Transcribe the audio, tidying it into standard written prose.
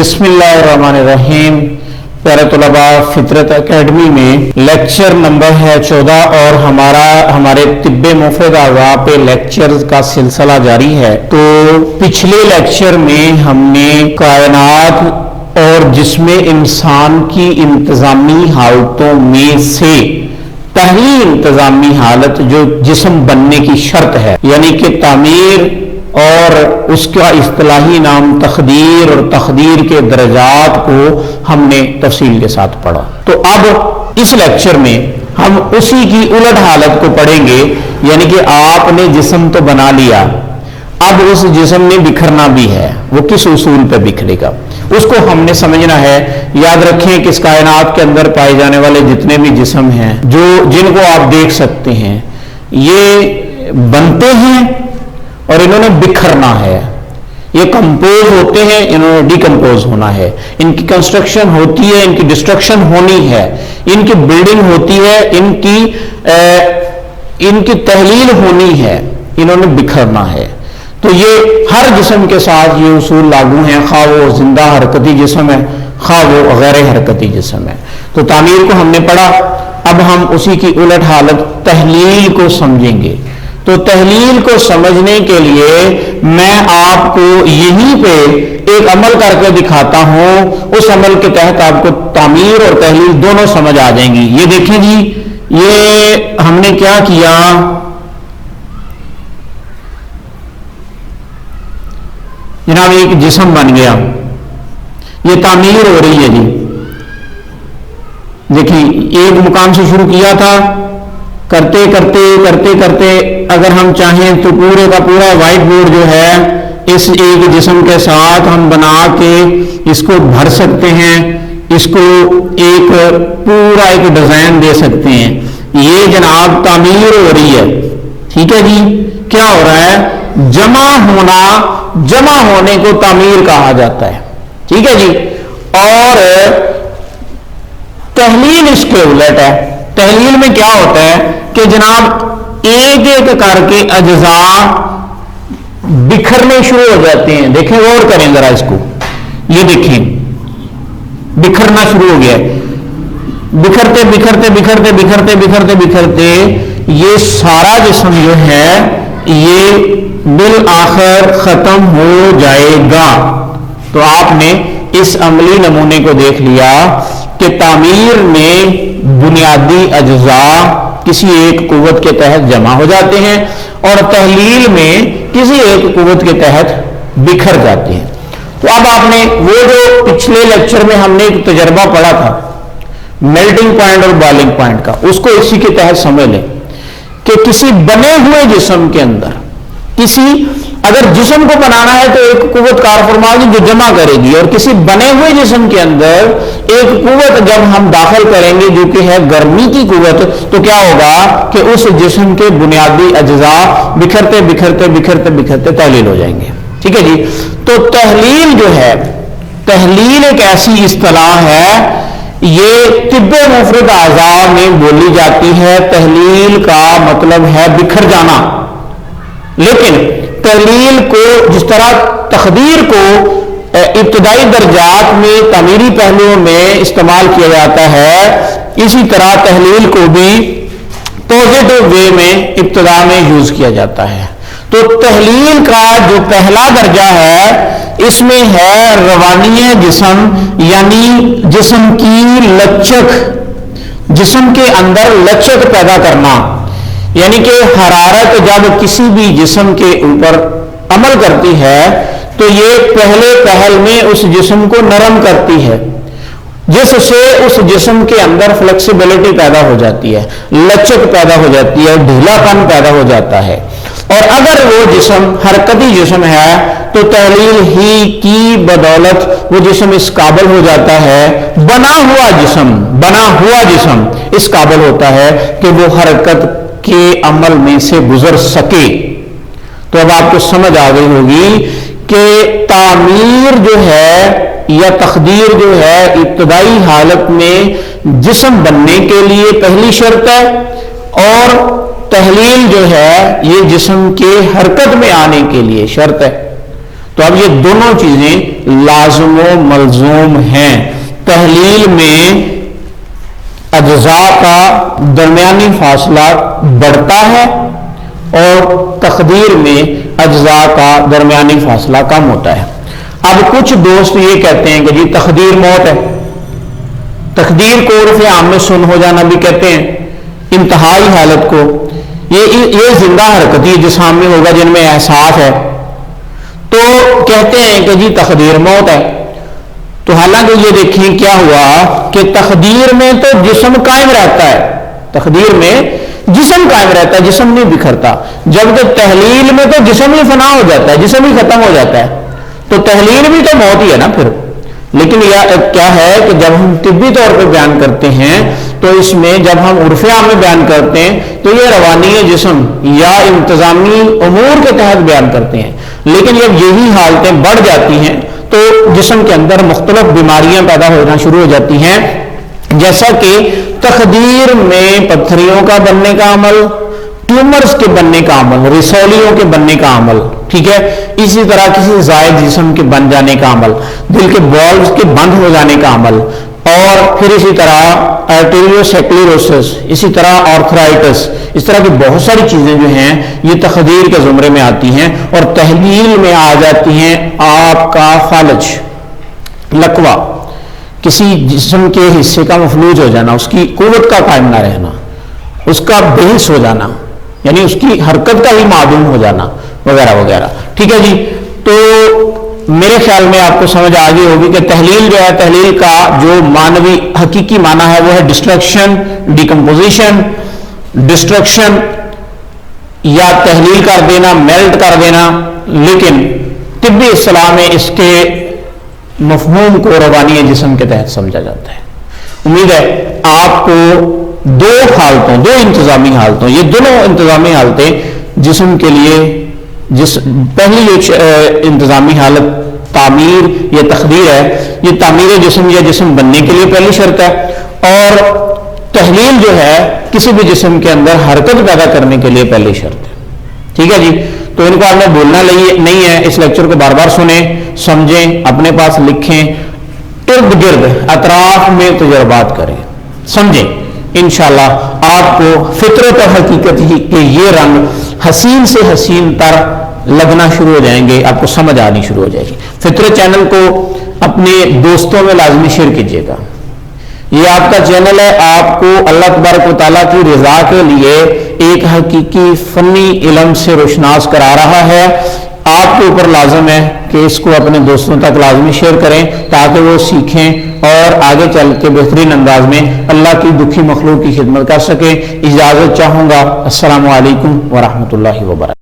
बिस्मिल्लाहिर्रहमानिर्रहीम। प्यारे तलबा, फितरत एकेडमी में लेक्चर नंबर है 14 और हमारे तिब्बे मुफरद अज़ा पे लेक्चर का सिलसिला जारी है। तो पिछले लेक्चर में हमने कायनात और जिस्म इंसान की इंतजामी हालतों में से पहली इंतजामी हालत जो जिस्म बनने की शर्त है, यानी कि तामीर और उसका इस्तिलाही नाम तकदीर और तकदीर के दर्जात को हमने तफसील के साथ पढ़ा। तो अब इस लेक्चर में हम उसी की उलट हालत को पढ़ेंगे, यानी कि आपने जिस्म तो बना लिया, अब उस जिस्म में बिखरना भी है। वो किस उसूल पे बिखरेगा उसको हमने समझना है। याद रखें कि इस कायनात के अंदर पाए जाने वाले जितने भी जिस्म हैं, जिनको आप देख सकते हैं, ये बनते हैं और इन्होंने बिखरना है। ये कंपोज होते हैं, इन्होंने डिकम्पोज होना है। इनकी कंस्ट्रक्शन होती है, इनकी डिस्ट्रक्शन होनी है, इनकी बिल्डिंग होती है, इनकी तहलील होनी है, इन्होंने बिखरना है। तो ये हर जिस्म के साथ ये उसूल लागू हैं, खा वो जिंदा हरकती जिस्म है, खा वो गैर हरकती जिस्म है। तो तामीर को हमने पढ़ा, अब हम उसी की उलट हालत तहलील को समझेंगे। तो तहलील को समझने के लिए मैं आपको यहीं पे एक अमल करके दिखाता हूं। उस अमल के तहत आपको तामीर और तहलील दोनों समझ आ जाएंगी। ये देखें जी, ये हमने क्या किया, जनाब एक जिस्म बन गया, ये तामीर हो रही है जी। देखिए एक मुकाम से शुरू किया था, करते करते करते करते अगर हम चाहें तो पूरे का पूरा व्हाइट बोर्ड जो है इस एक जिस्म के साथ हम बना के इसको भर सकते हैं, इसको एक पूरा एक डिजाइन दे सकते हैं। ये जनाब तामीर हो रही है, ठीक है जी। क्या हो रहा है, जमा होने को तामीर कहा जाता है, ठीक है जी। और तहलील इसके उलट है। तहलील में क्या होता है कि जनाब एक एक करके अज्जा बिखरने शुरू हो जाते हैं। देखें, गौर करें जरा इसको, ये देखें बिखरना शुरू हो गया। बिखरते बिखरते बिखरते बिखरते बिखरते बिखरते ये सारा जिस्म जो है ये बिल आखिर खत्म हो जाएगा। तो आपने इस अमली नमूने को देख लिया कि तामीर में बुनियादी अज्जा किसी एक कुव्वत के तहत जमा हो जाते हैं और तहलील में किसी एक कुव्वत के तहत बिखर जाते हैं। तो अब आपने वो जो पिछले लेक्चर में हमने एक तजर्बा पढ़ा था मेल्टिंग पॉइंट और बॉइलिंग पॉइंट का, उसको इसी के तहत समझ लें कि किसी बने हुए जिस्म के अंदर अगर जिस्म को बनाना है तो एक कुव्वत कार फरमाओगी जो जमा करेगी, और किसी बने हुए जिस्म के अंदर एक कुव्वत जब हम दाखिल करेंगे जो कि है गर्मी की कुव्वत, तो क्या होगा कि उस जिस्म के बुनियादी अज्जा बिखरते बिखरते बिखरते बिखरते तहलील हो जाएंगे, ठीक है जी। तो तहलील जो है, तहलील एक ऐसी इस्तिलाह है, ये तिब्बे मुफरद अज़ा में बोली जाती है। तहलील का मतलब है बिखर जाना, लेकिन तहलील को जिस तरह तकदीर को इब्तदाई दर्जात में तामीरी पहलुओं में इस्तेमाल किया जाता है, इसी तरह तहलील को भी पॉजिटिव वे में इब्तदा में यूज किया जाता है। तो तहलील का जो पहला दर्जा है इसमें है रवानिय जिस्म, यानी जिस्म की लचक, जिस्म के अंदर लचक पैदा करना, यानी कि हरारत जब किसी भी जिस्म के ऊपर अमल करती है तो ये पहले पहल में उस जिस्म को नरम करती है, जिससे उस जिस्म के अंदर फ्लेक्सिबिलिटी पैदा हो जाती है, लचक पैदा हो जाती है, ढीलापन पैदा हो जाता है। और अगर वो जिस्म हरकती जिस्म है तो तहलील ही की बदौलत वो जिस्म इस काबिल हो जाता है, बना हुआ जिस्म इस काबिल होता है कि वो हरकत के अमल में से गुजर सके। तो अब आपको समझ आ गई होगी कि तामीर जो है या तकदीर जो है इब्तदाई हालत में जिस्म बनने के लिए पहली शर्त है, और तहलील जो है ये जिस्म के हरकत में आने के लिए शर्त है। تو اب یہ دونوں چیزیں لازم و ملزوم ہیں. تحلیل میں اجزاء کا درمیانی فاصلہ بڑھتا ہے اور تقدیر میں اجزاء کا درمیانی فاصلہ کم ہوتا ہے. اب کچھ دوست یہ کہتے ہیں کہ جی تقدیر موت ہے. تقدیر کو عرف عام میں سن ہو جانا بھی کہتے ہیں, انتہائی حالت کو. یہ زندہ حرکتی جسام میں ہوگا جن میں احساس ہے, تو کہتے ہیں کہ جی تقدیر موت ہے. تو حالانکہ یہ دیکھیں کیا ہوا کہ تقدیر میں تو جسم قائم رہتا ہے, تقدیر میں جسم قائم رہتا ہے, جسم نہیں بکھرتا, جبکہ تحلیل میں تو جسم ہی فنا ہو جاتا ہے, جسم ہی ختم ہو جاتا ہے. تو تحلیل بھی تو موت ہی ہے نا پھر. لیکن یہ کیا ہے کہ جب ہم طبی طور پہ بیان کرتے ہیں تو اس میں جب ہم عرف عام میں بیان کرتے ہیں تو یہ روانی جسم یا انتظامی امور کے تحت بیان کرتے ہیں. لیکن جب یہی حالتیں بڑھ جاتی ہیں تو جسم کے اندر مختلف بیماریاں پیدا ہونا شروع ہو جاتی ہیں, جیسا کہ تقدیر میں پتھریوں کا بننے کا عمل, ٹیومرز کے بننے کا عمل, رسولیوں کے بننے کا عمل, ٹھیک ہے, اسی طرح کسی زائد جسم کے بن جانے کا عمل, دل کے والوز کے بند ہو جانے کا عمل, اور پھر اسی طرح آرٹریوسکلیروسس, اسی طرح آرتھرائٹس, اس طرح کی بہت ساری چیزیں جو ہیں یہ تقدیر کے زمرے میں آتی ہیں. اور تحلیل میں آ جاتی ہیں آپ کا فالج, لکوہ, کسی جسم کے حصے کا مفلوج ہو جانا, اس کی قوت کا قائم نہ رہنا, اس کا بے حس ہو جانا, یعنی اس کی حرکت کا ہی معدوم ہو جانا, وغیرہ وغیرہ. ٹھیک ہے جی. تو میرے خیال میں آپ کو سمجھ آ گئی ہوگی کہ تحلیل جو ہے, تحلیل کا جو معنوی حقیقی معنی ہے وہ ہے ڈسٹرکشن, ڈیکمپوزیشن, ڈسٹرکشن یا تحلیل کر دینا, میلٹ کر دینا. لیکن طبی اصطلاح میں اس کے مفہوم کو روانی جسم کے تحت سمجھا جاتا ہے. امید ہے آپ کو دو حالتوں, دو انتظامی حالتوں, یہ دونوں انتظامی حالتیں جسم کے لیے, پہلی جو انتظامی حالت تعمیر یا تقدیر ہے, یہ تعمیر جسم یا جسم بننے کے لیے پہلی شرط ہے, اور تحلیل جو ہے کسی بھی جسم کے اندر حرکت پیدا کرنے کے لیے پہلی شرط ہے. ٹھیک ہے جی. تو ان کو آپ نے بولنا نہیں ہے, اس لیکچر کو بار بار سنیں, سمجھیں, اپنے پاس لکھیں, ارد گرد اطراف میں تجربات کریں, سمجھیں. انشاءاللہ آپ کو فطرت اور حقیقت ہی کہ یہ رنگ حسین سے حسین تر لگنا شروع ہو جائیں گے, آپ کو سمجھ آنی شروع ہو جائے گی. فطرت چینل کو اپنے دوستوں میں لازمی شیئر کیجیے گا. یہ آپ کا چینل ہے, آپ کو اللہ تبارک و تعالیٰ کی رضا کے لیے ایک حقیقی فنی علم سے روشناس کرا رہا ہے. آپ کے اوپر لازم ہے کہ اس کو اپنے دوستوں تک لازمی شیئر کریں تاکہ وہ سیکھیں اور آگے چل کے بہترین انداز میں اللہ کی دکھی مخلوق کی خدمت کر سکیں. اجازت چاہوں گا. السلام علیکم ورحمۃ اللہ وبرکاتہ.